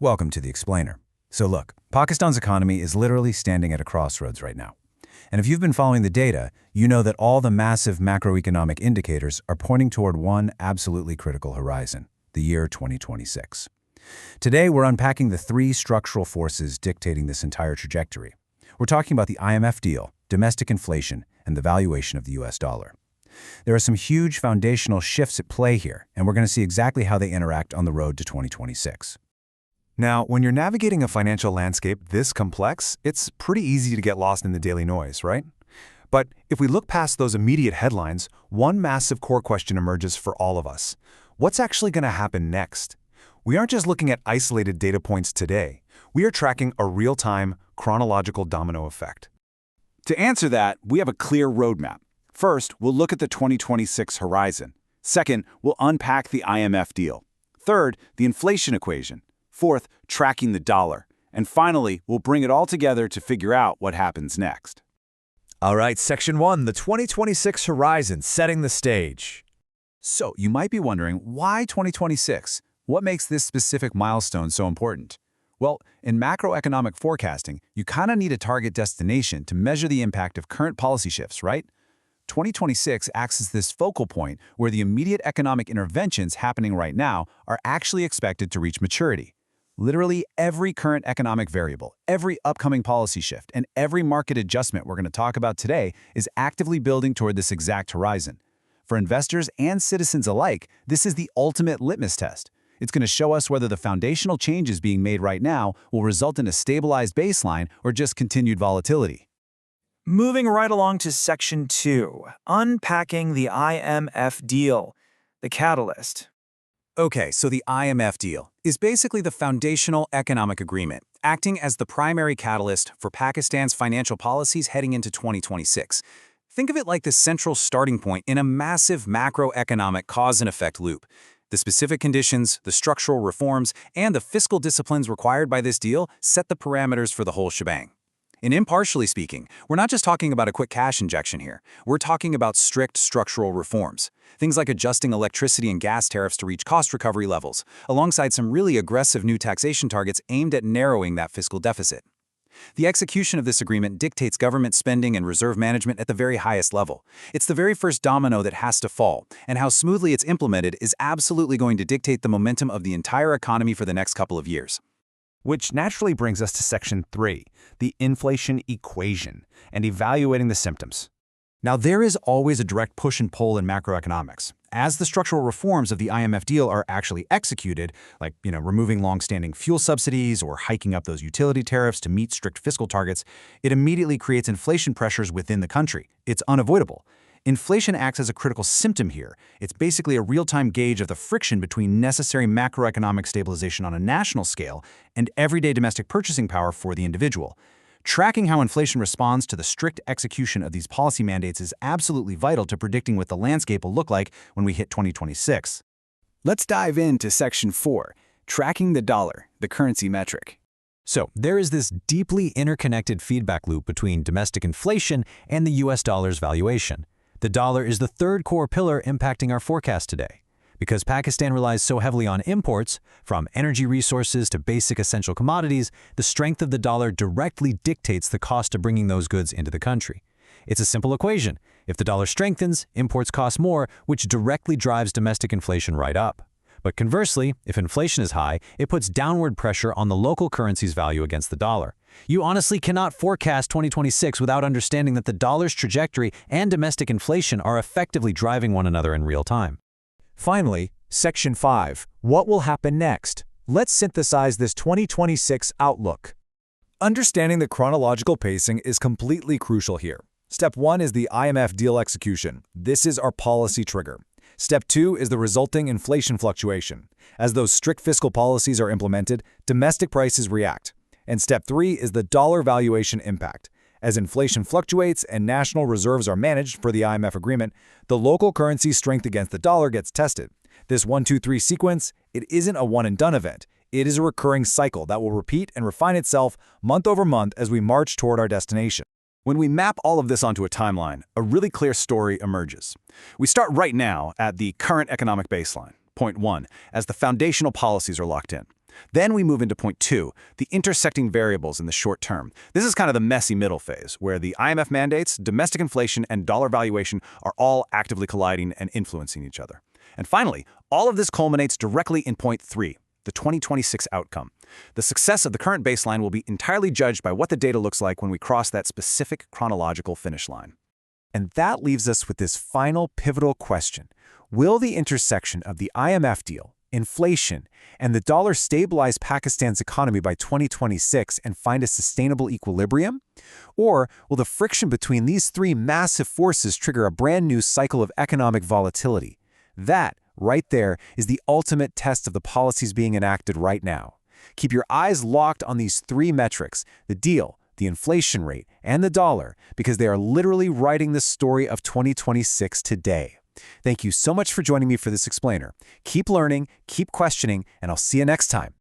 Welcome to The Explainer. So look, Pakistan's economy is literally standing at a crossroads right now. And if you've been following the data, you know that all the massive macroeconomic indicators are pointing toward one absolutely critical horizon, the year 2026. Today, we're unpacking the three structural forces dictating this entire trajectory. We're talking about the IMF deal, domestic inflation, and the valuation of the US dollar. There are some huge foundational shifts at play here, and we're going to see exactly how they interact on the road to 2026. Now, when you're navigating a financial landscape this complex, it's pretty easy to get lost in the daily noise, right? But if we look past those immediate headlines, one massive core question emerges for all of us. What's actually going to happen next? We aren't just looking at isolated data points today. We are tracking a real-time, chronological domino effect. To answer that, we have a clear roadmap. First, we'll look at the 2026 horizon. Second, we'll unpack the IMF deal. Third, the inflation equation. Fourth, tracking the dollar. And finally, we'll bring it all together to figure out what happens next. All right, Section 1, the 2026 horizon, setting the stage. So, you might be wondering, why 2026? What makes this specific milestone so important? Well, in macroeconomic forecasting, you kind of need a target destination to measure the impact of current policy shifts, right? 2026 acts as this focal point where the immediate economic interventions happening right now are actually expected to reach maturity. Literally every current economic variable, every upcoming policy shift, and every market adjustment we're going to talk about today is actively building toward this exact horizon. For investors and citizens alike, this is the ultimate litmus test. It's going to show us whether the foundational changes being made right now will result in a stabilized baseline or just continued volatility. Moving right along to Section 2, unpacking the IMF deal, the catalyst. Okay, so the IMF deal is basically the foundational economic agreement, acting as the primary catalyst for Pakistan's financial policies heading into 2026. Think of it like the central starting point in a massive macroeconomic cause and effect loop. The specific conditions, the structural reforms, and the fiscal disciplines required by this deal set the parameters for the whole shebang. And impartially speaking, we're not just talking about a quick cash injection here. We're talking about strict structural reforms. Things like adjusting electricity and gas tariffs to reach cost recovery levels, alongside some really aggressive new taxation targets aimed at narrowing that fiscal deficit. The execution of this agreement dictates government spending and reserve management at the very highest level. It's the very first domino that has to fall, and how smoothly it's implemented is absolutely going to dictate the momentum of the entire economy for the next couple of years. Which naturally brings us to Section 3, the inflation equation, and evaluating the symptoms. Now, there is always a direct push and pull in macroeconomics. As the structural reforms of the IMF deal are actually executed, like removing long-standing fuel subsidies or hiking up those utility tariffs to meet strict fiscal targets, it immediately creates inflation pressures within the country. It's unavoidable. Inflation acts as a critical symptom here. It's basically a real-time gauge of the friction between necessary macroeconomic stabilization on a national scale and everyday domestic purchasing power for the individual. Tracking how inflation responds to the strict execution of these policy mandates is absolutely vital to predicting what the landscape will look like when we hit 2026. Let's dive into Section 4, tracking the dollar, the currency metric. So, there is this deeply interconnected feedback loop between domestic inflation and the US dollar's valuation. The dollar is the third core pillar impacting our forecast today. Because Pakistan relies so heavily on imports, from energy resources to basic essential commodities, the strength of the dollar directly dictates the cost of bringing those goods into the country. It's a simple equation. If the dollar strengthens, imports cost more, which directly drives domestic inflation right up. But conversely, if inflation is high, it puts downward pressure on the local currency's value against the dollar. You honestly cannot forecast 2026 without understanding that the dollar's trajectory and domestic inflation are effectively driving one another in real time. Finally, Section 5, what will happen next? Let's synthesize this 2026 outlook. Understanding the chronological pacing is completely crucial here. Step 1 is the IMF deal execution. This is our policy trigger. Step 2 is the resulting inflation fluctuation. As those strict fiscal policies are implemented, domestic prices react. And Step 3 is the dollar valuation impact. As inflation fluctuates and national reserves are managed for the IMF agreement, the local currency's strength against the dollar gets tested. This 1-2-3 sequence, it isn't a one-and-done event. It is a recurring cycle that will repeat and refine itself month over month as we march toward our destination. When we map all of this onto a timeline, a really clear story emerges. We start right now at the current economic baseline, point 1, as the foundational policies are locked in. Then we move into point 2, the intersecting variables in the short term. This is kind of the messy middle phase, where the IMF mandates, domestic inflation, and dollar valuation are all actively colliding and influencing each other. And finally, all of this culminates directly in point 3, the 2026 outcome. The success of the current baseline will be entirely judged by what the data looks like when we cross that specific chronological finish line. And that leaves us with this final pivotal question. Will the intersection of the IMF deal, inflation, and the dollar stabilize Pakistan's economy by 2026 and find a sustainable equilibrium? Or will the friction between these three massive forces trigger a brand new cycle of economic volatility? That, right there, is the ultimate test of the policies being enacted right now. Keep your eyes locked on these three metrics, the deal, the inflation rate, and the dollar, because they are literally writing the story of 2026 today. Thank you so much for joining me for this explainer. Keep learning, keep questioning, and I'll see you next time.